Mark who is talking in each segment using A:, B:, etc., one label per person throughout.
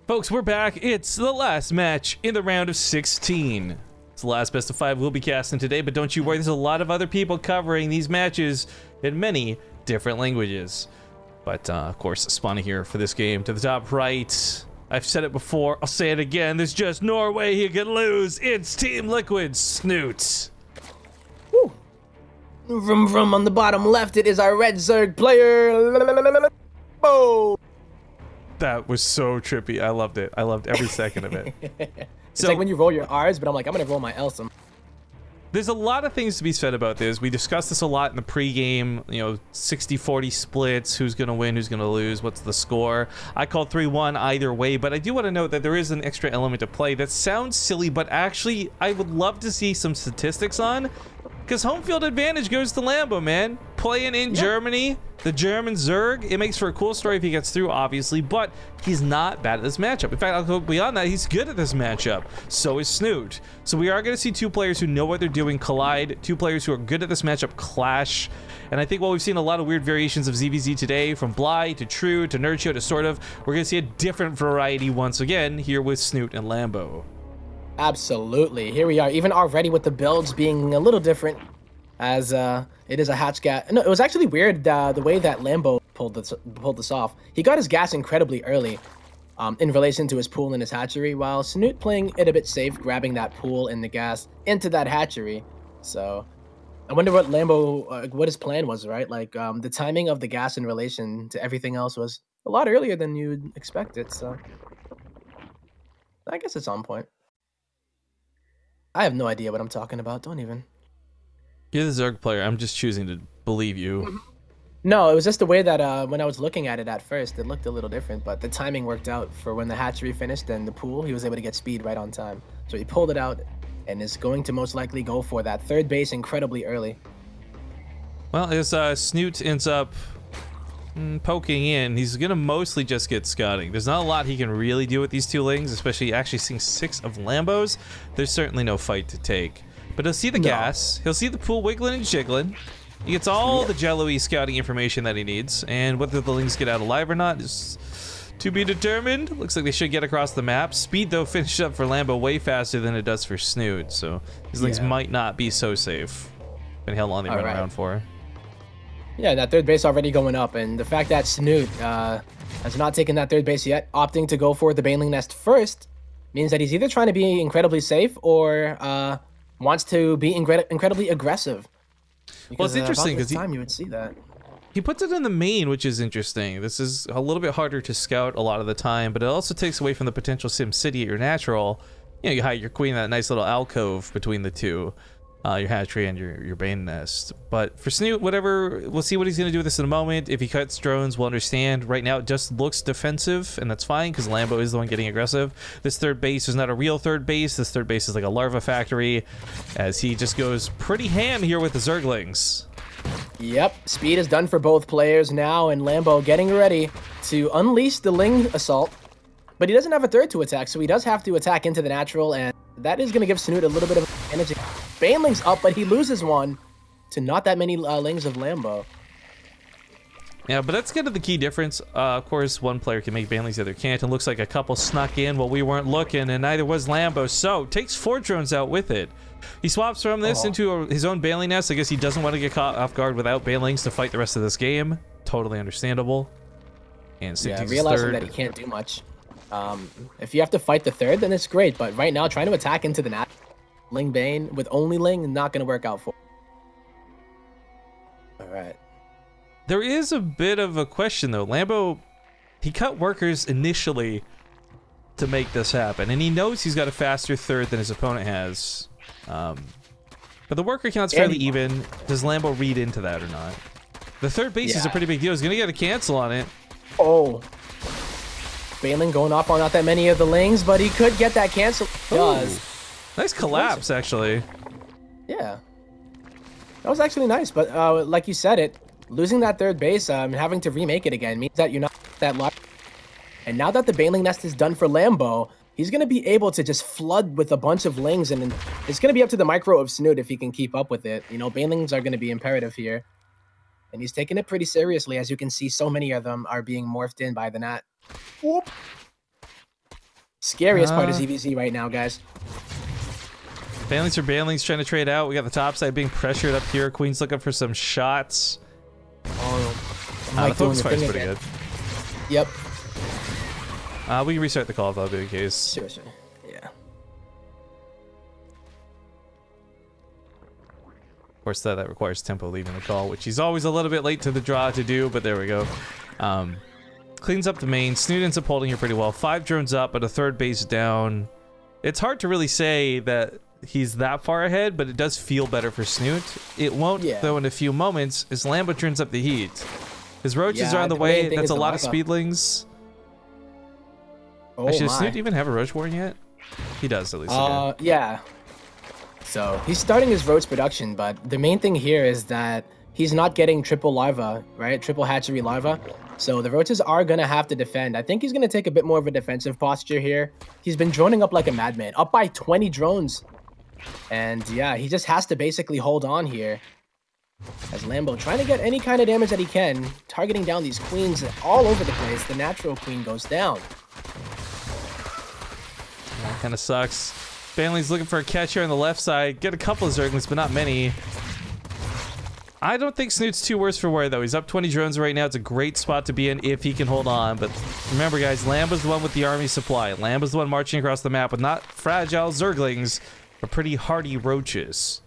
A: Folks, we're back. It's the last match in the round of 16. It's the last best of 5 we'll be casting today, but don't you worry, there's a lot of other people covering these matches in many different languages. But, of course, spawning here for this game to the top right. I've said it before, I'll say it again, there's just no way he can lose. It's Team Liquid's Snute.
B: Woo. Vroom on the bottom left, it is our red Zerg player. Lambo.
A: That was so trippy. I loved it. I loved every second of it.
B: It's like when you roll your R's, but I'm like, I'm gonna roll my L's.
A: There's a lot of things to be said about this. We discussed this a lot in the pregame, you know, 60-40 splits, who's going to win, who's going to lose, what's the score. I called 3-1 either way, but I do want to note that there is an extra element to play that sounds silly, but actually I would love to see some statistics on, because home field advantage goes to Lambo, man. Playing in Germany, the German Zerg, it makes for a cool story if he gets through, obviously, but he's not bad at this matchup. In fact, I'll go beyond that, he's good at this matchup. So is Snute. So we are going to see two players who know what they're doing collide, two players who are good at this matchup clash, and I think while we've seen a lot of weird variations of ZvZ today, from Bly to True to Nerdshio to sort of, we're going to see a different variety once again here with Snute and Lambo.
B: Absolutely. Here we are, even already with the builds being a little different, as it is a hatch gas. No, it was actually weird the way that Lambo pulled this off. He got his gas incredibly early in relation to his pool and his hatchery, while Snute playing it a bit safe, grabbing that pool and the gas into that hatchery. So I wonder what Lambo, what his plan was, right? Like the timing of the gas in relation to everything else was a lot earlier than you'd expect it. So I guess it's on point. I have no idea what I'm talking about. Don't even.
A: You're the Zerg player. I'm just choosing to believe you.
B: No, it was just the way that when I was looking at it at first, it looked a little different, but the timing worked out for when the hatchery finished and the pool. He was able to get speed right on time. So he pulled it out and is going to most likely go for that third base incredibly early.
A: Well, as Snute ends up poking in, he's going to mostly just get scouting. There's not a lot he can really do with these two lings, especially actually seeing 6 of Lambos. There's certainly no fight to take. But he'll see the gas, he'll see the pool wiggling and jiggling. He gets all the jello-y scouting information that he needs, and whether the lings get out alive or not is to be determined. Looks like they should get across the map. Speed, though, finished up for Lambo way faster than it does for Snute, so these lings might not be so safe. And how long they run around for.
B: Yeah, that third base already going up, and the fact that Snute has not taken that third base yet, opting to go for the Baneling Nest first, means that he's either trying to be incredibly safe or wants to be incredibly aggressive. Because,
A: well, it's interesting because
B: you would see that.
A: He puts it in the main, which is interesting. This is a little bit harder to scout a lot of the time, but it also takes away from the potential Sim City at your natural. You know, you hide your queen in that nice little alcove between the two. Your hatchery and your Bane Nest. But for Snute, whatever, we'll see what he's going to do with this in a moment. If he cuts drones, we'll understand. Right now, it just looks defensive, and that's fine, because Lambo is the one getting aggressive. This third base is not a real third base. This third base is like a larva factory, as he just goes pretty ham here with the Zerglings.
B: Yep, speed is done for both players now, and Lambo getting ready to unleash the Ling Assault. But he doesn't have a third to attack, so he does have to attack into the natural, and that is going to give Snute a little bit of advantage. Baneling's up, but he loses one to not that many lings of Lambo.
A: Yeah, but that's kind of the key difference. Of course, one player can make Banelings, the other can't. It looks like a couple snuck in while we weren't looking, and neither was Lambo. So, takes 4 drones out with it. He swaps from this into his own Baneling Nest. I guess he doesn't want to get caught off guard without Banelings to fight the rest of this game. Totally understandable. And
B: yeah, realizing that he can't do much. If you have to fight the third, then it's great. But right now, trying to attack into the nat Ling Bane with only Ling, not going to work out for him. All right.
A: There is a bit of a question, though. Lambo, he cut workers initially to make this happen, and he knows he's got a faster third than his opponent has. But the worker count's fairly even. Does Lambo read into that or not? The third base is a pretty big deal. He's going to get a cancel on it.
B: Oh. Baneling going off on not that many of the lings, but he could get that cancel. Does.
A: Nice collapse, actually.
B: Yeah. That was actually nice, but like you said it, losing that third base and having to remake it again means that you're not that large. And now that the Baneling Nest is done for Lambo, he's going to be able to just flood with a bunch of lings, and it's going to be up to the micro of Snute if he can keep up with it. You know, Banelings are going to be imperative here. And he's taking it pretty seriously. As you can see, so many of them are being morphed in by the Nat. Whoop. Scariest part of ZvZ right now, guys.
A: Banlings are banlings trying to trade out. We got the top side being pressured up here. Queen's looking for some shots.
B: Oh,
A: the focus fire's pretty good.
B: Yep.
A: We can restart the call if that'll be the case.
B: Sure. Yeah.
A: Of course, that requires Tempo leaving the call, which he's always a little bit late to the draw to do, but there we go. Cleans up the main. Snute ends up holding here pretty well. 5 drones up, but a third base down. It's hard to really say that he's that far ahead, but it does feel better for Snute. It won't, though, in a few moments, as Lambo turns up the heat. His roaches are on the way. That's a lot of speedlings.
B: Oh,
A: actually, does Snute even have a roach warren yet? He does, at least.
B: Yeah. So he's starting his roach production, but the main thing here is that he's not getting triple larva, right? Triple hatchery larva. So the roaches are going to have to defend. I think he's going to take a bit more of a defensive posture here. He's been droning up like a madman, up by 20 drones. And yeah, he just has to basically hold on here. As Lambo trying to get any kind of damage that he can, targeting down these queens all over the place. The natural queen goes down.
A: That kind of sucks. Banling's looking for a catch here on the left side. Get a couple of Zerglings, but not many. I don't think Snute's too worse for wear, though. He's up 20 drones right now. It's a great spot to be in if he can hold on. But remember, guys, Lambo's the one with the army supply. Lambo's the one marching across the map with not fragile Zerglings, but pretty hardy roaches.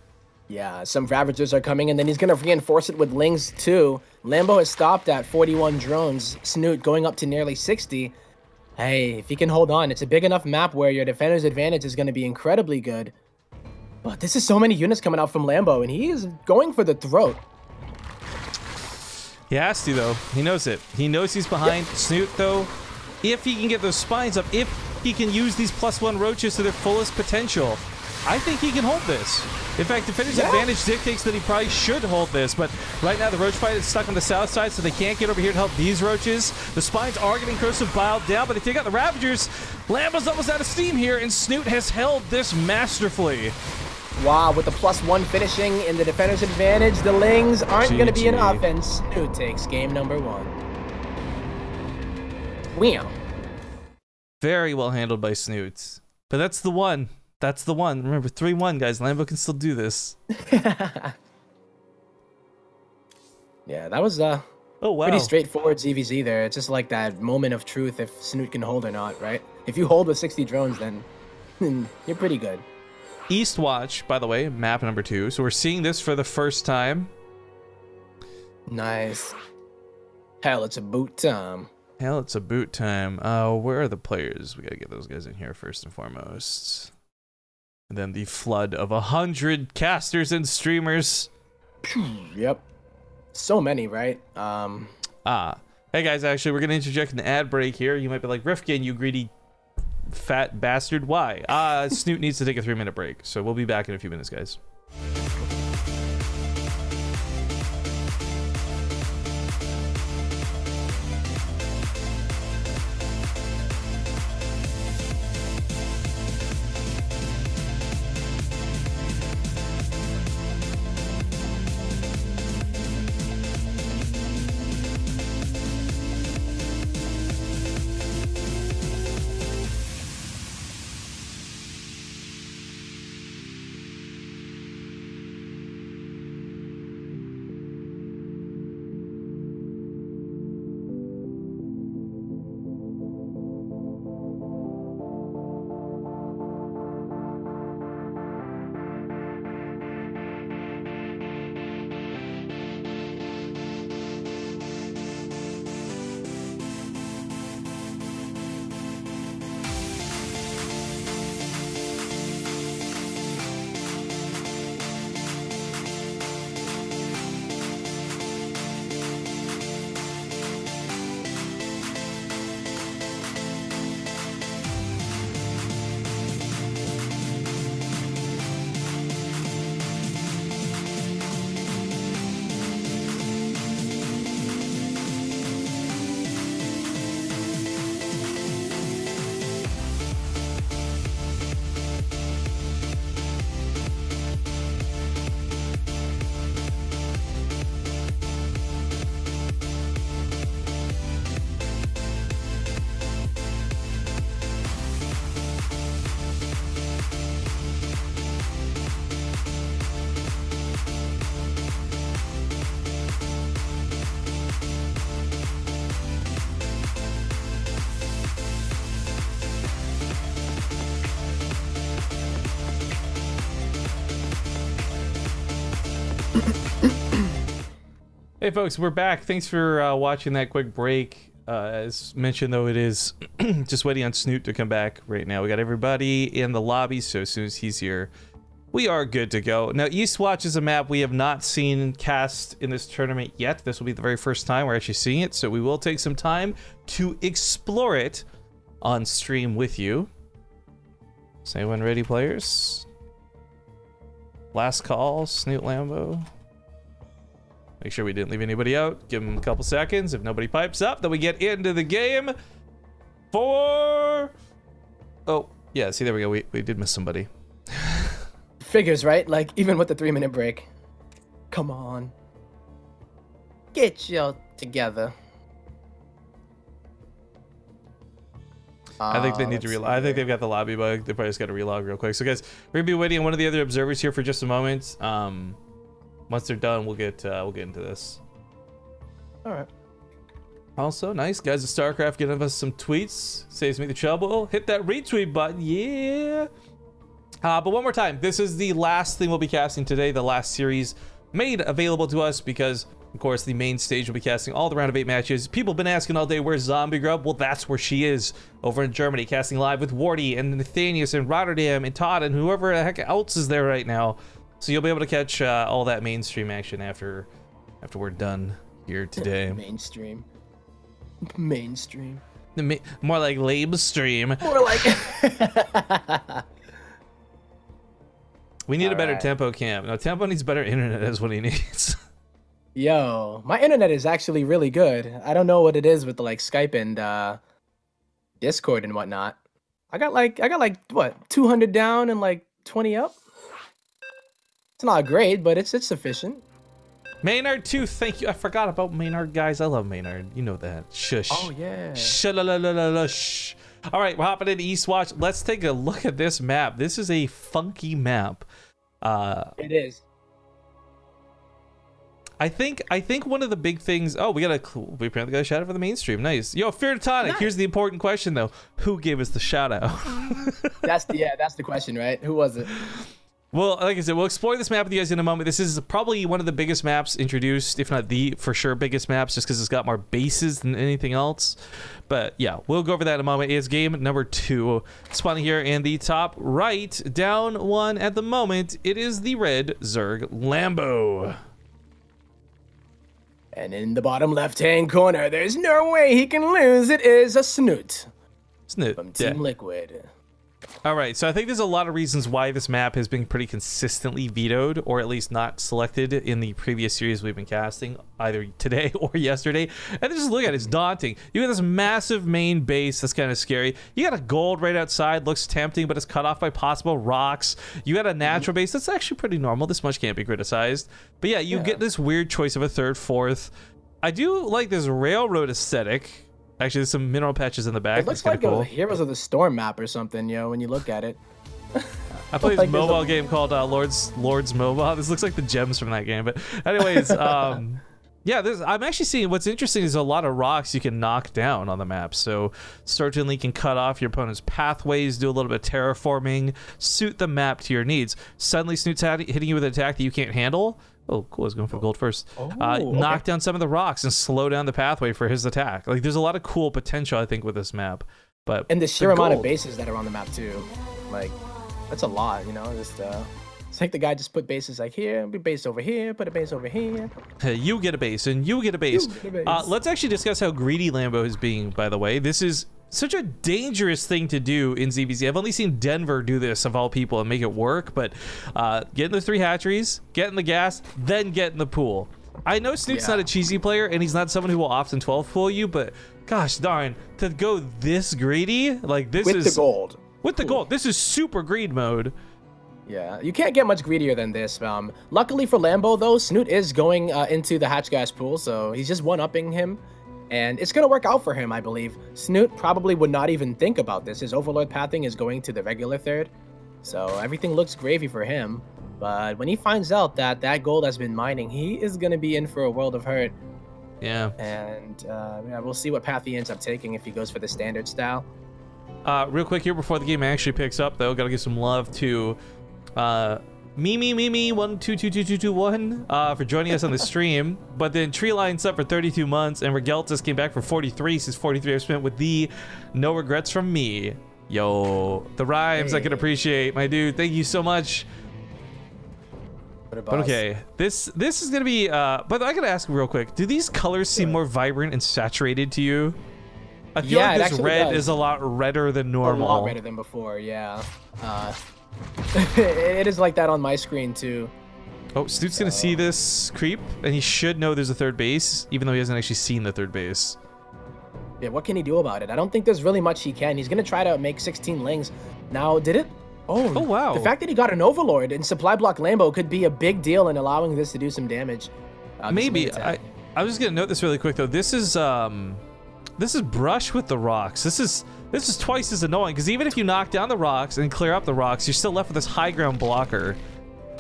B: Yeah, some Ravagers are coming, and then he's going to reinforce it with Lings, too. Lambo has stopped at 41 drones. Snute going up to nearly 60. Hey, if he can hold on, it's a big enough map where your defender's advantage is going to be incredibly good. But this is so many units coming out from Lambo, and he is going for the throat.
A: He has to, though. He knows it. He knows he's behind. Snute, though, if he can get those spines up, if he can use these +1 roaches to their fullest potential, I think he can hold this. In fact, defender's advantage dictates that he probably should hold this, but right now the roach fight is stuck on the south side, so they can't get over here to help these roaches. The spines are getting corrosive biled down, but if they got the Ravagers, Lambo's almost out of steam here, and Snute has held this masterfully.
B: Wow, with the +1 finishing in the defender's advantage, the Lings aren't going to be enough, and Snute takes game number 1. Wow.
A: Very well handled by Snute. But that's the one. That's the one. Remember, 3-1, guys. Lambo can still do this.
B: Yeah, that was pretty straightforward ZvZ there. It's just like that moment of truth if Snute can hold or not, right? If you hold with 60 drones, then you're pretty good.
A: Eastwatch, by the way, map number 2. So we're seeing this for the first time.
B: Nice. Hell, it's a boot time.
A: Hell, it's a boot time. Where are the players? We gotta get those guys in here first and foremost. And then the flood of 100 casters and streamers.
B: Yep. So many, right?
A: Hey guys, actually, we're gonna interject an ad break here. You might be like, Rifkin, you greedy fat bastard. Why? Snute needs to take a 3-minute break. So we'll be back in a few minutes, guys. Hey folks, we're back. Thanks for watching that quick break. As mentioned, though, it is just waiting on Snute to come back right now. We got everybody in the lobby, so as soon as he's here, we are good to go. Now, Eastwatch is a map we have not seen cast in this tournament yet. This will be the very first time we're actually seeing it, so we will take some time to explore it on stream with you. Is anyone ready, players? Last call, Snute Lambo. Make sure we didn't leave anybody out. Give them a couple seconds. If nobody pipes up, then we get into the game. Oh, yeah, see, there we go. We did miss somebody.
B: Figures, right? Like, even with the 3-minute break. Come on. Get you together.
A: I think they need to relog. I think they've got the lobby bug. They probably just got to relog real quick. So, guys, we're gonna be waiting on one of the other observers here for just a moment. Once they're done, we'll get into this.
B: All right.
A: Also, nice guys at StarCraft giving us some tweets. Saves me the trouble. Hit that retweet button, yeah. But one more time, this is the last thing we'll be casting today. The last series made available to us because, of course, the main stage will be casting all the round of 8 matches. People have been asking all day, where's Zombie Grub? Well, that's where she is, over in Germany, casting live with Wardy and Nathanius and Rotterdam and Todd and whoever the heck else is there right now. So you'll be able to catch all that mainstream action after we're done here today.
B: Mainstream.
A: More like lame stream.
B: More like.
A: We need a better tempo cam. No, Tempo needs better internet is what he needs.
B: Yo, my internet is actually really good. I don't know what it is with the like Skype and Discord and whatnot. I got like what, 200 down and like 20 up. It's not great, but it's sufficient.
A: Maynard too, thank you. I forgot about Maynard, guys. I love Maynard. You know that. Shush.
B: Oh yeah.
A: Shh. All right, we're hopping into Eastwatch. Let's take a look at this map. This is a funky map.
B: It is.
A: I think one of the big things. Oh, we apparently got a shout out for the mainstream. Nice. Yo, Fear Tonic. Nice. Here's the important question though. Who gave us the shout out?
B: That's the question, right? Who was it?
A: Well, like I said, we'll explore this map with you guys in a moment. This is probably one of the biggest maps introduced, if not the for sure biggest maps, just because it's got more bases than anything else. But yeah, we'll go over that in a moment. It's game number 2. Spawning here in the top right, down 1 at the moment. It is the red Zerg Lambo.
B: And in the bottom left-hand corner, there's no way he can lose. It is a Snute.
A: Snute.
B: From Team Liquid.
A: All right, so I think there's a lot of reasons why this map has been pretty consistently vetoed, or at least not selected in the previous series we've been casting, either today or yesterday. And just look at it, it's daunting. You got this massive main base that's kind of scary. You got a gold right outside, looks tempting, but it's cut off by possible rocks. You got a natural base that's actually pretty normal. This much can't be criticized. But yeah, you get this weird choice of a 3rd, 4th. I do like this railroad aesthetic. Actually, there's some mineral patches in the back.
B: It looks like a Heroes of the Storm map or something, yo, when you look at it.
A: I played this mobile game called Lords Mobile. This looks like the gems from that game. But anyways, yeah, I'm actually seeing what's interesting is a lot of rocks you can knock down on the map. So certainly can cut off your opponent's pathways, do a little bit of terraforming, suit the map to your needs. Suddenly Snoot's hitting you with an attack that you can't handle. Oh, cool. I was going for gold first. Knock down some of the rocks and slow down the pathway for his attack. Like, there's a lot of cool potential, I think, with this map. And
B: the sheer amount of bases that are on the map, too. Like, that's a lot, you know? Just, it's like the guy just put bases like here, be base over here, put a base over here.
A: Hey, you get a base, and you get a base. Let's actually discuss how greedy Lambo is being, by the way. This is such a dangerous thing to do in ZvZ. I've only seen Denver do this, of all people, and make it work, but get in the 3 hatcheries, get in the gas, then get in the pool. I know Snoot's not a cheesy player, and he's not someone who will often 12 pool you, but gosh darn, to go this greedy, like this
B: with the gold.
A: With the gold. This is super greed mode.
B: Yeah, you can't get much greedier than this. Luckily for Lambo, though, Snute is going into the hatch gas pool, so he's just one-upping him. And it's going to work out for him, I believe. Snute probably would not even think about this. His Overlord pathing is going to the regular 3rd. So everything looks gravy for him. But when he finds out that that gold has been mining, he is going to be in for a world of hurt.
A: Yeah.
B: And yeah, we'll see what path he ends up taking if he goes for the standard style.
A: Real quick here before the game actually picks up, though, got to give some love to me 122221 for joining us on the stream. But then Tree Lion's up for 32 months, and Regeltus came back for 43. Since 43 I've spent with the no regrets from me. Yo, the rhymes I can appreciate, my dude. Thank you so much. But okay, this is gonna be. But I gotta ask real quick: do these colors seem more vibrant and saturated to you? I feel like this red is a lot redder than normal.
B: A lot redder than before, yeah. It is like that on my screen too.
A: Oh, Snoot's gonna see this creep, and he should know there's a third base, even though he hasn't actually seen the third base.
B: Yeah, what can he do about it? I don't think there's really much he can. He's gonna try to make 16 lings. Now, did it? Oh,
A: wow.
B: The fact that he got an Overlord in Supply Block Lambo could be a big deal in allowing this to do some damage.
A: Maybe. I was just gonna note this really quick though. This is brush with the rocks. This is twice as annoying, because even if you knock down the rocks and clear up the rocks, you're still left with this high ground blocker.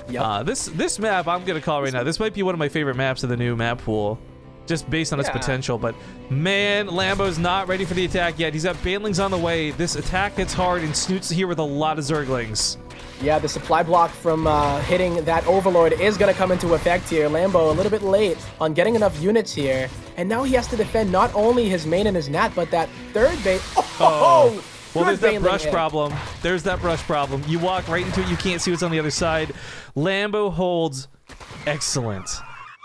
A: Yep. This map I'm gonna call right now. This might be one of my favorite maps of the new map pool, just based on its potential. But man, Lambo's not ready for the attack yet. He's got Banelings on the way. This attack hits hard, and Snoot's here with a lot of Zerglings.
B: Yeah, the supply block from hitting that Overlord is going to come into effect here. Lambo a little bit late on getting enough units here. And now he has to defend not only his main and his nat, but that third base. Oh!
A: Well, there's that brush problem. There's that brush problem. You walk right into it. You can't see what's on the other side. Lambo holds. Excellent.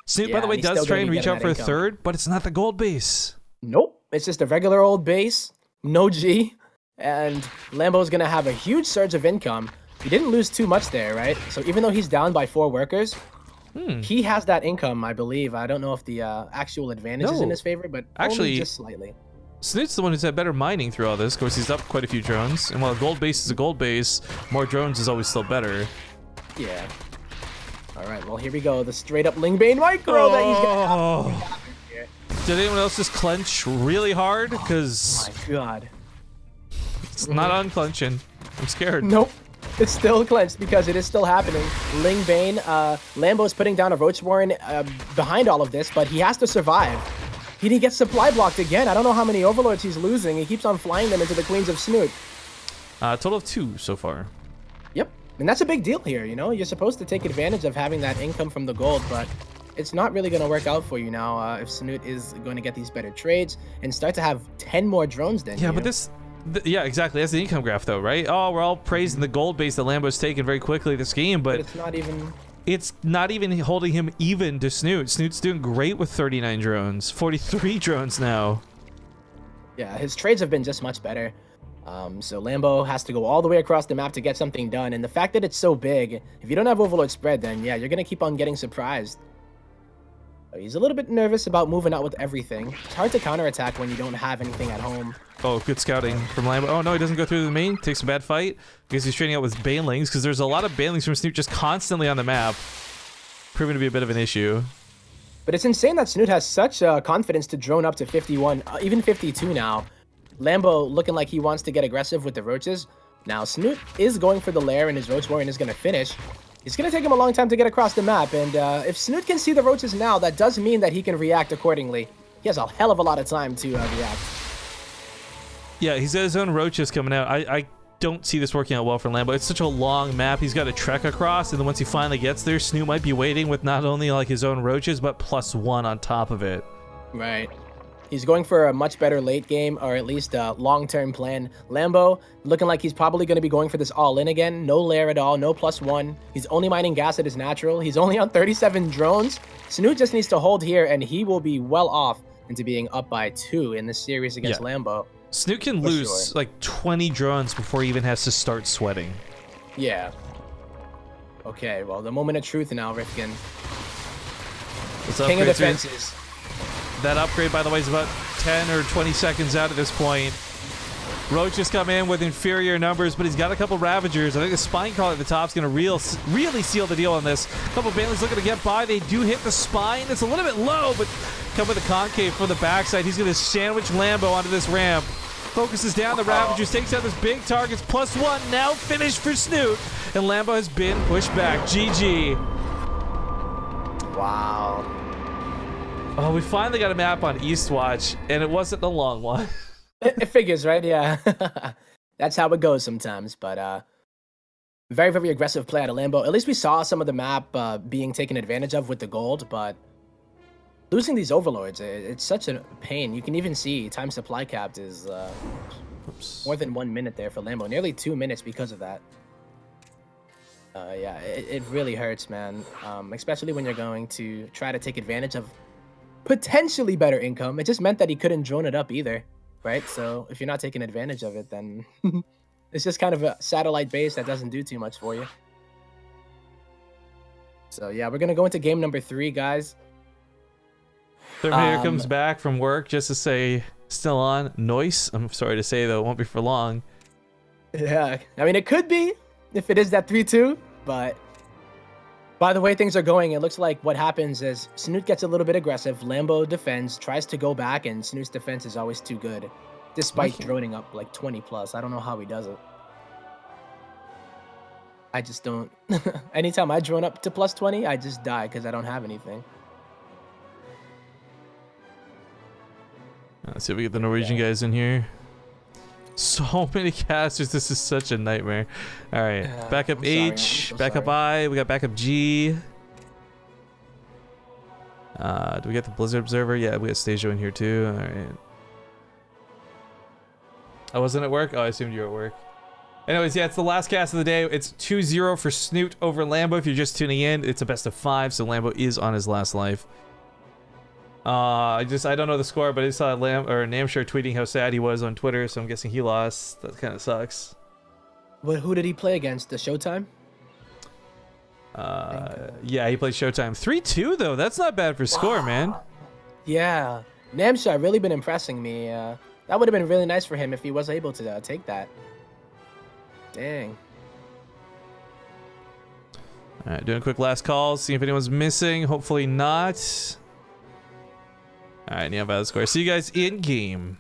A: Snoot, by the way, does try and reach out for a third, but it's not the gold base. Nope.
B: It's just a regular old base. No G. And Lambo's going to have a huge surge of income. He didn't lose too much there, right? So even though he's down by 4 workers, he has that income, I believe. I don't know if the actual advantage is in his favor, but actually only just slightly.
A: Snoot's the one who's had better mining through all this. Of course, he's up quite a few drones. And while a gold base is a gold base, more drones is always still better.
B: Yeah. All right, well, here we go. The straight-up Lingbane micro that he's got.
A: Did anyone else just clench really hard? Because...
B: Oh, my God.
A: It's not unclenching. I'm scared.
B: Nope. It's still clenched because it is still happening. Lingbane, Lambo's putting down a Roach Warren behind all of this, but he has to survive. He gets supply blocked again. I don't know how many Overlords he's losing. He keeps on flying them into the Queens of Snoot.
A: Total of 2 so far.
B: Yep. And that's a big deal here, you know? You're supposed to take advantage of having that income from the gold, but it's not really going to work out for you now if Snute is going to get these better trades and start to have 10 more drones than you.
A: Yeah, but this... yeah, exactly. That's the income graph, though, right? Oh, we're all praising the gold base that Lambo's taken very quickly this game, but
B: it's not even...
A: It's not even holding him even to Snute. Snoot's doing great with 39 drones. 43 drones now.
B: Yeah, his trades have been just much better. So Lambo has to go all the way across the map to get something done. And the fact that it's so big, if you don't have Overlord spread, then yeah, you're going to keep on getting surprised. He's a little bit nervous about moving out with everything. It's hard to counterattack when you don't have anything at home.
A: Oh, good scouting from Lambo. Oh, no, he doesn't go through the main. Takes a bad fight because he's trading out with Banelings, because there's a lot of Banelings from Snute just constantly on the map. Proving to be a bit of an issue.
B: But it's insane that Snute has such confidence to drone up to 51, even 52 now. Lambo looking like he wants to get aggressive with the roaches. Now, Snute is going for the lair, and his Roach Warren is going to finish. It's going to take him a long time to get across the map, and if Snute can see the roaches now, that does mean that he can react accordingly. He has a hell of a lot of time to react.
A: Yeah, he's got his own roaches coming out. I don't see this working out well for Lambo. It's such a long map. He's got to trek across, and then once he finally gets there, Snute might be waiting with not only like his own roaches, but +1 on top of it.
B: Right. He's going for a much better late game, or at least a long-term plan. Lambo, looking like he's probably going to be going for this all-in again. No lair at all, no +1. He's only mining gas at his natural. He's only on 37 drones. Snute just needs to hold here, and he will be well off into being up by 2 in this series against Lambo.
A: Snute can lose like 20 drones before he even has to start sweating.
B: Yeah. Okay, well, the moment of truth now, Rifkin. King of defenses.
A: That upgrade, by the way, is about 10 or 20 seconds out at this point. Roaches come in with inferior numbers, but he's got a couple Ravagers. I think the Spine Crawler at the top is going to really seal the deal on this. A couple Banelings looking to get by. They do hit the Spine. It's a little bit low, but come with a Concave from the backside. He's going to sandwich Lambo onto this ramp. Focuses down the Ravagers, takes out this big targets. +1, now finished for Snute. And Lambo has been pushed back. GG.
B: Wow.
A: Oh, we finally got a map on Eastwatch, and it wasn't a long one.
B: It figures, right? Yeah. That's how it goes sometimes, but Very, very aggressive play out of Lambo. At least we saw some of the map being taken advantage of with the gold, but losing these overlords, it's such a pain. You can even see time supply capped is more than 1 minute there for Lambo. Nearly 2 minutes because of that. Yeah, it really hurts, man. Especially when you're going to try to take advantage of potentially better income. It just meant that he couldn't drone it up either, right? So if you're not taking advantage of it, then it's just kind of a satellite base that doesn't do too much for you. So yeah, we're gonna go into game number 3, guys.
A: Terminator comes back from work just to say, still on. Noise. I'm sorry to say, though, it won't be for long.
B: Yeah, I mean, it could be if it is that 3-2, but by the way things are going, it looks like what happens is Snute gets a little bit aggressive, Lambo defends, tries to go back, and Snute's defense is always too good, despite droning up like 20 plus. I don't know how he does it. I just don't. Anytime I drone up to plus 20, I just die because I don't have anything.
A: Let's see if we get the Norwegian guys in here. So many casters. This is such a nightmare. All right, backup H, backup I. We got backup G. Do we get the Blizzard Observer? Yeah, we got Stajo in here too. All right. I wasn't at work. Oh, I assumed you were at work. Anyways, yeah, it's the last cast of the day. It's 2-0 for Snute over Lambo. If you're just tuning in, it's a best of 5, so Lambo is on his last life. I don't know the score, but I saw Namshar tweeting how sad he was on Twitter, so I'm guessing he lost. That kind of sucks.
B: But who did he play against? The Showtime?
A: Yeah, he played Showtime. 3-2 though. That's not bad for score, man.
B: Yeah, Namshar really been impressing me. That would have been really nice for him if he was able to take that. Dang.
A: All right, doing a quick last call, see if anyone's missing. Hopefully not. All right, now about the score. See you guys in game.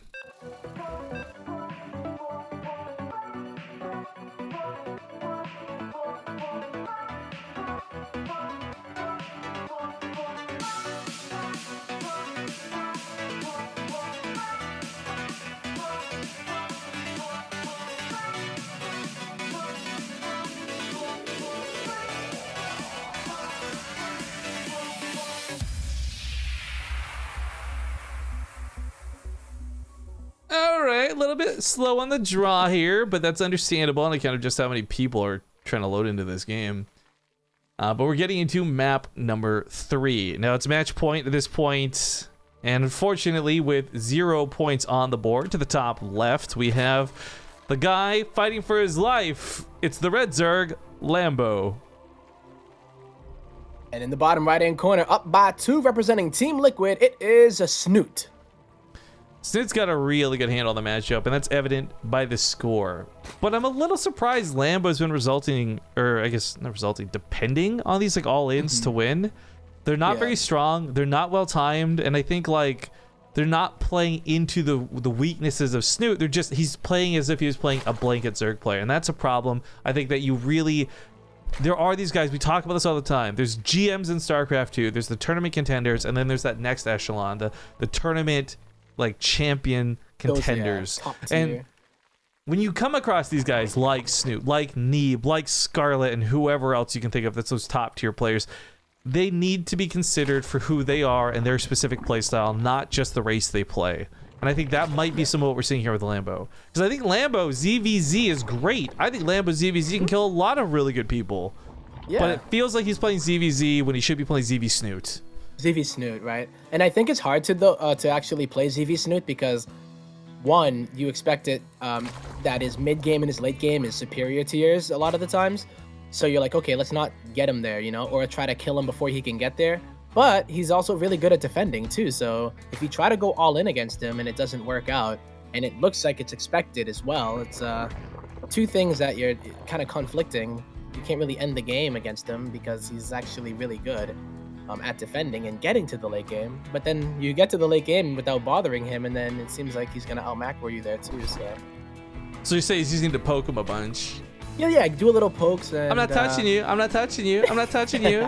A: A little bit slow on the draw here, but that's understandable on account of just how many people are trying to load into this game. But we're getting into map number 3. Now it's match point at this point, and unfortunately with 0 points on the board to the top left, we have the guy fighting for his life. It's the Red Zerg, Lambo.
B: And in the bottom right-hand corner, up by 2, representing Team Liquid, it is a Snute.
A: Snute's got a really good handle on the matchup, and that's evident by the score. But I'm a little surprised Lambo's been resulting, or I guess not resulting, depending on these like all-ins to win. They're not very strong, they're not well-timed, and I think like they're not playing into the weaknesses of Snute. They're just, he's playing as if he was playing a blanket Zerg player, and that's a problem. I think that you really, there are these guys, we talk about this all the time. There's GMs in StarCraft 2, there's the tournament contenders, and then there's that next echelon, the tournament like champion contenders. And when you come across these guys like Snute, like Neeb, like Scarlet, and whoever else you can think of that's those top tier players, they need to be considered for who they are and their specific playstyle, not just the race they play. And I think that might be some of what we're seeing here with Lambo. Because I think Lambo ZvZ is great. I think Lambo ZvZ can kill a lot of really good people. Yeah. But it feels like he's playing ZvZ when he should be playing ZV Snute.
B: ZV Snute, right? And I think it's hard to actually play ZV Snute because, one, you expect it that his mid game and his late game is superior to yours a lot of the times. So you're like, okay, let's not get him there, you know, or try to kill him before he can get there. But he's also really good at defending too. So if you try to go all in against him and it doesn't work out, and it looks like it's expected as well, it's two things that you're kind of conflicting. You can't really end the game against him because he's actually really good at defending and getting to the late game, but then you get to the late game without bothering him, and then it seems like he's gonna outmacro you there too. So
A: you say he's using to poke him a bunch?
B: Yeah, do a little pokes. And,
A: I'm not touching you. I'm not touching you. I'm not touching you.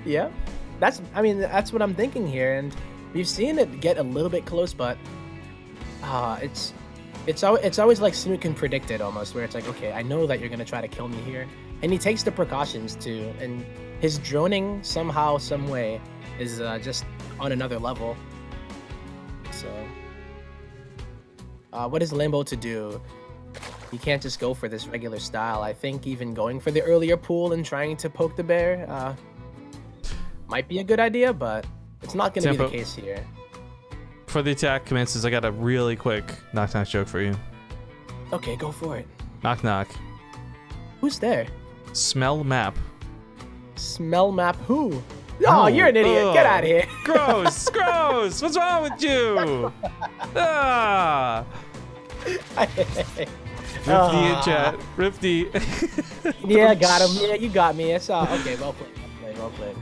B: Yeah, that's what I'm thinking here, and we've seen it get a little bit close, but it's It's always like Snute can predict it almost, where it's like, okay, I know that you're gonna try to kill me here, and he takes the precautions too. And his droning somehow, some way, is just on another level. So, what is Lambo to do? He can't just go for this regular style. I think even going for the earlier pool and trying to poke the bear might be a good idea, but it's not going to be the case here.
A: Before the attack commences, I got a really quick knock-knock joke for you.
B: Okay, go for it.
A: Knock-knock.
B: Who's there?
A: Smell map.
B: Smell map who? Oh, you're an idiot. Get out of here.
A: Gross. Gross. What's wrong with you? Ah. Rifty in chat. Rifty.
B: Yeah, got him. Yeah, you got me. It's okay. Well played. Well played.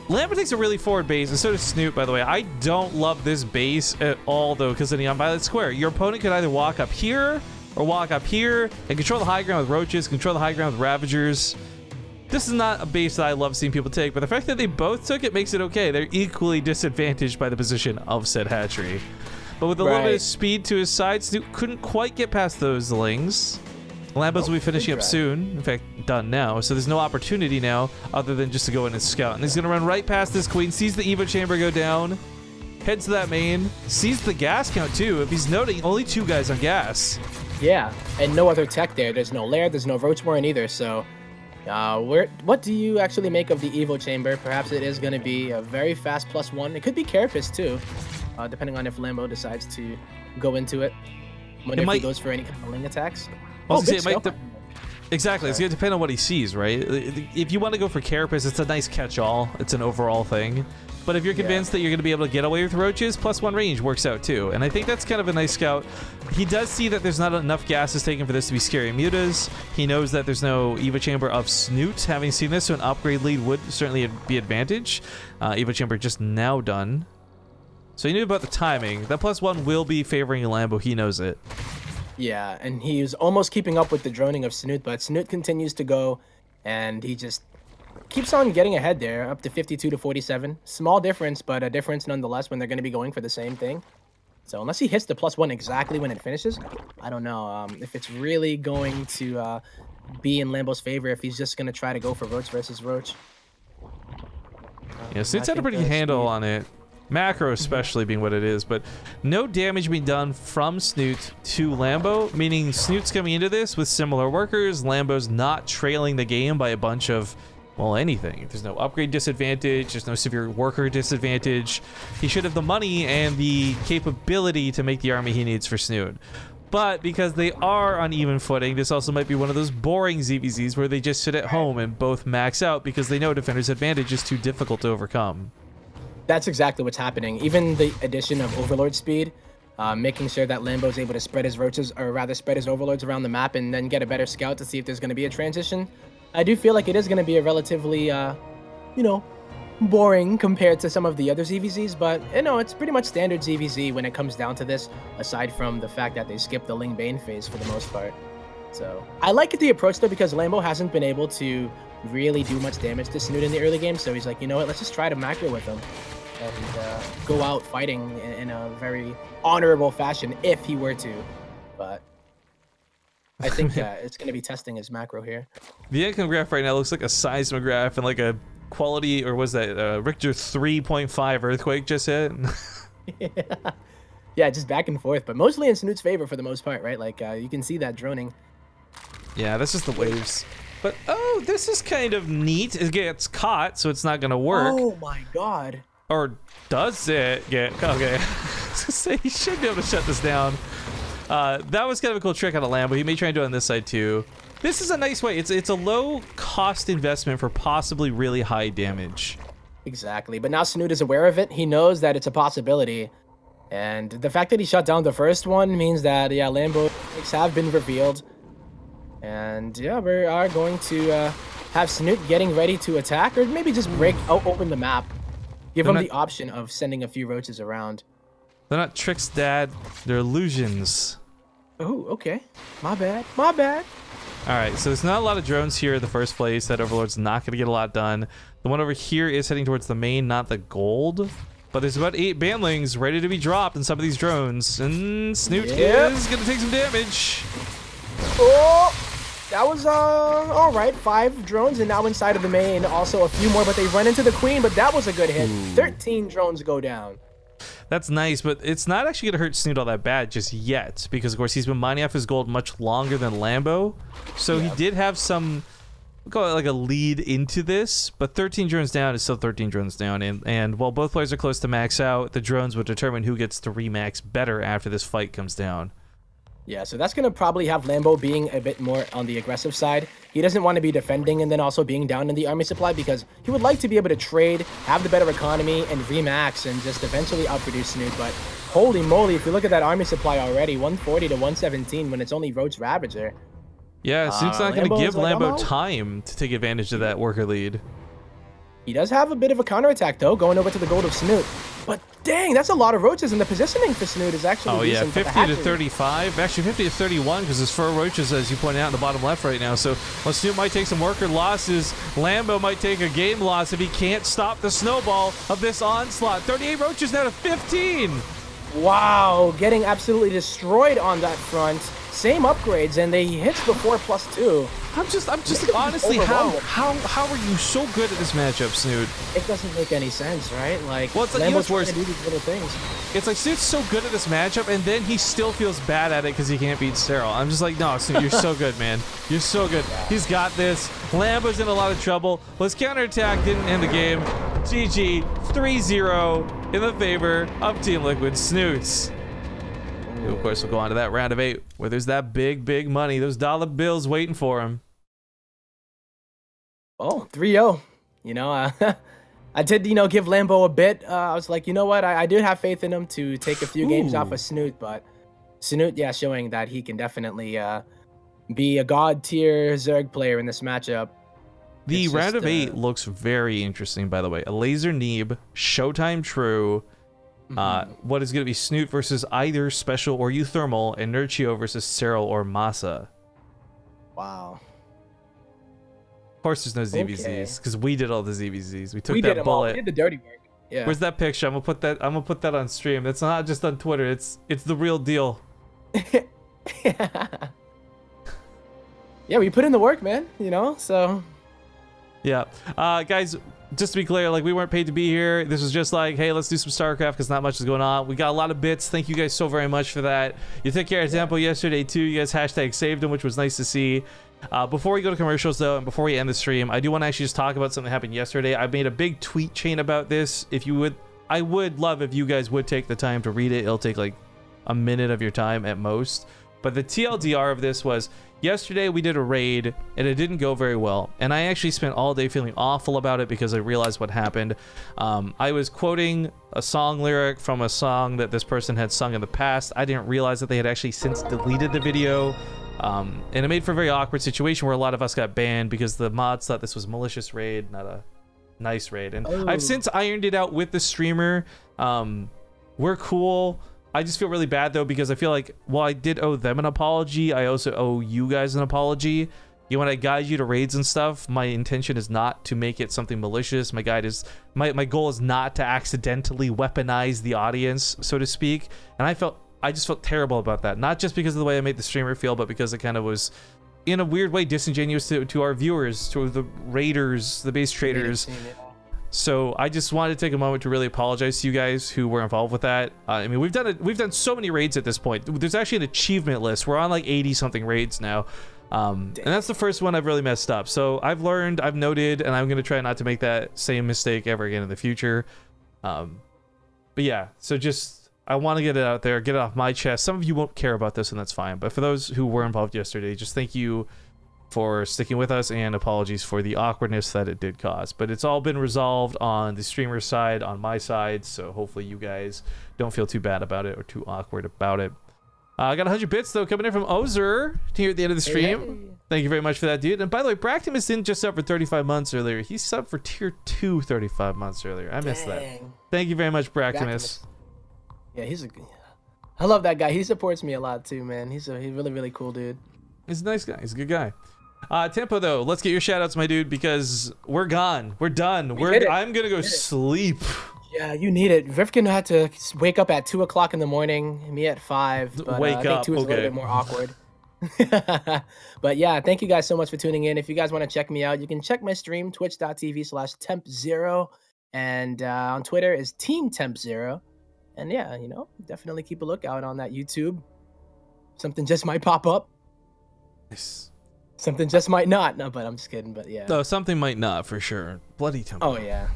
A: Lambo takes a really forward base, and so does Snute, by the way. I don't love this base at all, though, because of the unviolated square. Your opponent could either walk up here or walk up here and control the high ground with roaches, control the high ground with ravagers. This is not a base that I love seeing people take, but the fact that they both took it makes it okay. They're equally disadvantaged by the position of said hatchery. But with a little bit of speed to his side, Snute couldn't quite get past those lings. Lambos will be finishing up soon. In fact, done now. So there's no opportunity now other than just to go in and scout. And he's going to run right past this queen, sees the Evo chamber go down, heads to that main, sees the gas count too. If he's noting, only 2 guys on gas.
B: Yeah, and no other tech there. There's no lair, there's no roach warren either. So what do you actually make of the Evo chamber? Perhaps it is going to be a very fast +1. It could be Carapace too, depending on if Lambo decides to go into it. When if he goes for any kind of ling attacks.
A: Exactly. It's going to depend on what he sees, right? If you want to go for Carapace, it's a nice catch-all. It's an overall thing. But if you're convinced that you're going to be able to get away with roaches, +1 range works out too. And I think that's kind of a nice scout. He does see that there's not enough gases taken for this to be scary mutas. He knows that there's no Evo Chamber of Snute. Having seen this, so an upgrade lead would certainly be advantage. Evo Chamber just now done. So he knew about the timing. That +1 will be favoring Lambo. He knows it.
B: Yeah, and he's almost keeping up with the droning of Snute, but Snute continues to go, and he just keeps on getting ahead there, up to 52 to 47. Small difference, but a difference nonetheless when they're going to be going for the same thing. So unless he hits the +1 exactly when it finishes, I don't know if it's really going to be in Lambo's favor if he's just going to try to go for Roach versus Roach.
A: Yeah, Snute's had a pretty good handle on it. Macro especially being what it is, but no damage being done from Snute to Lambo, meaning Snute's coming into this with similar workers. Lambo's not trailing the game by a bunch of, well, anything. There's no upgrade disadvantage, there's no severe worker disadvantage. He should have the money and the capability to make the army he needs for Snute. But because they are on even footing, this also might be one of those boring ZvZs where they just sit at home and both max out because they know Defender's advantage is too difficult to overcome.
B: That's exactly what's happening. Even the addition of Overlord speed, making sure that Lambo's able to spread his roaches, or rather spread his Overlords around the map and then get a better scout to see if there's going to be a transition. I do feel like it is going to be a relatively, you know, boring compared to some of the other ZvZs, but, you know, it's pretty much standard ZvZ when it comes down to this, aside from the fact that they skip the Ling Bane phase for the most part. So, I like the approach, though, because Lambo hasn't been able to really do much damage to Snute in the early game, so he's like, you know what, let's just try to macro with him and go out fighting in a very honorable fashion if he were to. But I think it's going to be testing his macro here.
A: The income graph right now looks like a seismograph and like a quality, or was that Richter 3.5 earthquake just hit?
B: Yeah, just back and forth, but mostly in Snute's favor for the most part, right? Like you can see that droning.
A: Yeah, that's just the waves. But oh, this is kind of neat. It gets caught, so it's not going to work.
B: Oh my god.
A: Or does it get... Okay. I was gonna say, he should be able to shut this down. That was kind of a cool trick on a Lambo. He may try and do it on this side too. This is a nice way. It's a low cost investment for possibly really high damage.
B: Exactly. But now Snute is aware of it. He knows that it's a possibility. And the fact that he shut down the first one means that, yeah, Lambo have been revealed. And yeah, we are going to have Snute getting ready to attack, or maybe just open the map. Give them the option of sending a few roaches around.
A: They're not tricks, Dad. They're illusions.
B: Oh, okay. My bad. My bad.
A: All right, so there's not a lot of drones here in the first place. That Overlord's not going to get a lot done. The one over here is heading towards the main, not the gold. But there's about 8 banlings ready to be dropped in some of these drones. And Snute is going to take some damage.
B: Oh, that was, all right. 5 drones and now inside of the main. Also a few more, but they run into the queen, but that was a good hit. 13 drones go down.
A: That's nice, but it's not actually going to hurt Snute all that bad just yet, because of course he's been mining off his gold much longer than Lambo. So he did have some, we'll call it like a lead into this, but 13 drones down is still 13 drones down. And while both players are close to max out, the drones will determine who gets to remax better after this fight comes down.
B: Yeah, so that's going to probably have Lambo being a bit more on the aggressive side. He doesn't want to be defending and then also being down in the army supply because he would like to be able to trade, have the better economy, and remax and just eventually outproduce Snute. But holy moly, if you look at that army supply already, 140 to 117 when it's only Roach Ravager.
A: Yeah, Snute's not going to give Lambo time to take advantage of that worker lead.
B: He does have a bit of a counterattack, though, going over to the gold of Snute. But dang, that's a lot of roaches, and the positioning for Snute is actually decent.
A: 50 to 35. Actually, 50 to 31, because there's 4 roaches, as you pointed out, in the bottom left right now. So while Snute might take some worker losses, Lambo might take a game loss if he can't stop the snowball of this onslaught. 38 roaches now to 15.
B: Wow, getting absolutely destroyed on that front. Same upgrades, and they hit the 4+2.
A: I'm just honestly, how are you so good at this matchup, Snute?
B: It doesn't make any sense, right? Like,
A: well, it's like,
B: Lambo's trying to do these little things.
A: It's like Snute's so good at this matchup, and then he still feels bad at it because he can't beat Cyril. I'm just like, no, Snute, you're so good, man. You're so good. He's got this. Lambo's in a lot of trouble. Well, his counterattack didn't end the game. GG, 3-0 in the favor of Team Liquid Snutes. Who, of course, will go on to that round of 8 where there's that big money, those dollar bills waiting for him.
B: Oh, 3-0. You know, I did, you know, give Lambo a bit. I was like, you know what? I did have faith in him to take a few games off of Snute, but Snute, yeah, showing that he can definitely be a god tier Zerg player in this matchup.
A: The round of 8 looks very interesting, by the way. A laser Neeb, Showtime True. What is going to be Snute versus either Special or Euthermal, and Nurchio versus Cyril or Masa.
B: Wow.
A: Of course, there's no ZvZs because we did all the ZvZs. We took
B: we
A: that
B: did
A: bullet.
B: We did the dirty work. Yeah.
A: Where's that picture? I'm gonna put that on stream. It's not just on Twitter. It's the real deal.
B: Yeah, we put in the work, man. You know, so.
A: Yeah, guys. Just to be clear, like, we weren't paid to be here. This was just like, hey, let's do some StarCraft because not much is going on. We got a lot of bits. Thank you guys so very much for that. You took care of Tempo yesterday too. You guys hashtag saved him, which was nice to see. Before we go to commercials though, and before we end the stream, I do want to actually just talk about something that happened yesterday. I made a big tweet chain about this. If you would, I would love if you guys would take the time to read it. It'll take like a minute of your time at most. But the TLDR of this was, yesterday we did a raid and it didn't go very well, and I actually spent all day feeling awful about it because I realized what happened. I was quoting a song lyric from a song that this person had sung in the past. I didn't realize that they had actually since deleted the video, and it made for a very awkward situation where a lot of us got banned because the mods thought this was a malicious raid, not a nice raid. And I've since ironed it out with the streamer. We're cool. I just feel really bad though because I feel like, while I did owe them an apology, I also owe you guys an apology. You know, when I guide you to raids and stuff, my intention is not to make it something malicious. My goal is not to accidentally weaponize the audience, so to speak. And I just felt terrible about that. Not just because of the way I made the streamer feel, but because it kind of was, in a weird way, disingenuous to our viewers, to the raiders, the base traders. So I just wanted to take a moment to really apologize to you guys who were involved with that. I mean, we've done so many raids at this point. There's actually an achievement list. We're on like 80 something raids now. And that's the first one I've really messed up. So I've learned, I've noted, and I'm going to try not to make that same mistake ever again in the future. But yeah, so just, I want to get it out there, get it off my chest. Some of you won't care about this, and that's fine. But for those who were involved yesterday, just thank you for sticking with us, and apologies for the awkwardness that it did cause. But it's all been resolved on the streamer side, on my side, so hopefully you guys don't feel too bad about it or too awkward about it. I got 100 bits though coming in from Ozer here at the end of the stream. Hey. Thank you very much for that, dude. And by the way, Bractimus didn't just sub for 35 months earlier. He subbed for tier 2 35 months earlier. I missed that. Thank you very much, Bractimus.
B: Yeah, I love that guy. He supports me a lot too, man. He's really cool dude.
A: He's a nice guy. He's a good guy. Tempo though, let's get your shout outs, my dude, because we're gone. We're done. I'm gonna go sleep.
B: Yeah, you need it. Vivkin had to wake up at 2 o'clock in the morning, me at 5. But,
A: Wake
B: I think
A: up,
B: 2 is a little bit more awkward. But yeah, thank you guys so much for tuning in. If you guys want to check me out, you can check my stream, twitch.tv/temp0. And on Twitter is Team Temp0. And yeah, you know, definitely keep a lookout on that YouTube. Something just might pop up.
A: Nice.
B: Something just might not. No, but I'm just kidding. But yeah.
A: No, something might not for sure. Bloody Tempo.
B: Oh yeah,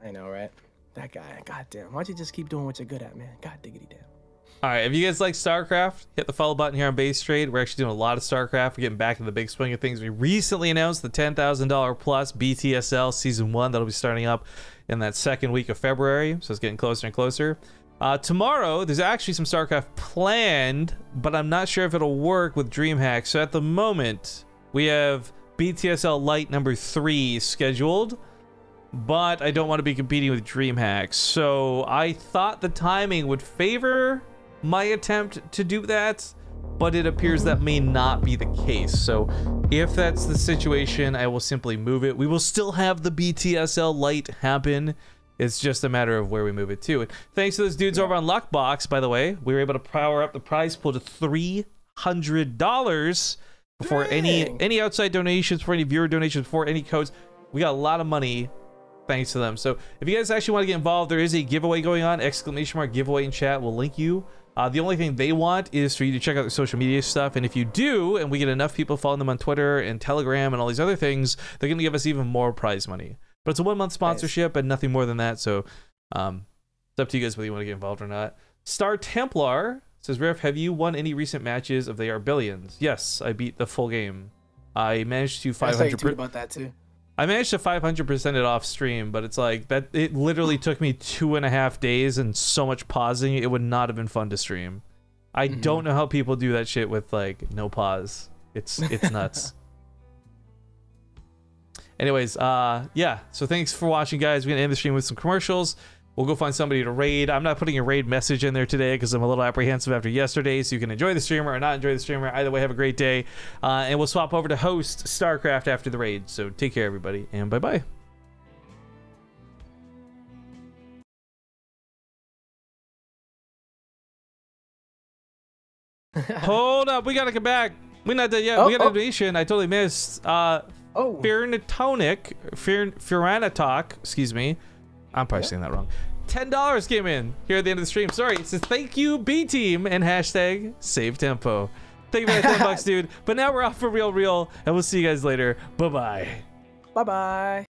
B: I know, right? That guy. Goddamn. Why don't you just keep doing what you're good at, man? God diggity damn.
A: All right, if you guys like StarCraft, hit the follow button here on Base Trade. We're actually doing a lot of StarCraft. We're getting back in the big swing of things. We recently announced the $10,000 plus BTSL Season 1. That'll be starting up in that second week of February, so it's getting closer and closer. Tomorrow, there's actually some StarCraft planned, but I'm not sure if it'll work with DreamHack. So at the moment, we have BTSL Lite number 3 scheduled, but I don't want to be competing with DreamHack. So I thought the timing would favor my attempt to do that, but it appears that may not be the case. So if that's the situation, I will simply move it. We will still have the BTSL Lite happen. It's just a matter of where we move it to. And thanks to those dudes over on Luckbox, by the way, we were able to power up the prize pool to $300 before any outside donations, for any viewer donations, for any codes. We got a lot of money thanks to them. So if you guys actually want to get involved, there is a giveaway going on, ! Giveaway in chat. We'll link you. The only thing they want is for you to check out their social media stuff. And if you do, and we get enough people following them on Twitter and Telegram and all these other things, they're going to give us even more prize money. But it's a 1-month sponsorship and nothing more than that. So it's up to you guys whether you want to get involved or not. Star Templar says, Riff, have you won any recent matches of They Are Billions? Yes, I beat the full game. I managed to 500%.
B: I saw you tweet about that too.
A: I managed to 500% it off stream, but it's like that. It literally took me 2.5 days and so much pausing. It would not have been fun to stream. I don't know how people do that shit with like no pause. It's nuts. Anyways, yeah. So thanks for watching, guys. We're gonna end the stream with some commercials. We'll go find somebody to raid. I'm not putting a raid message in there today because I'm a little apprehensive after yesterday. So you can enjoy the streamer or not enjoy the streamer. Either way, have a great day. And we'll swap over to host StarCraft after the raid. So take care, everybody, and bye-bye. Hold up. We got to come back. We're not done yet. We got a donation. I totally missed. Firanatok, excuse me. I'm probably saying that wrong. $10 came in here at the end of the stream. Sorry, it says thank you B team and hashtag save tempo. Thank you for that $10, dude. But now we're off for real, and we'll see you guys later. Bye bye.
B: Bye bye.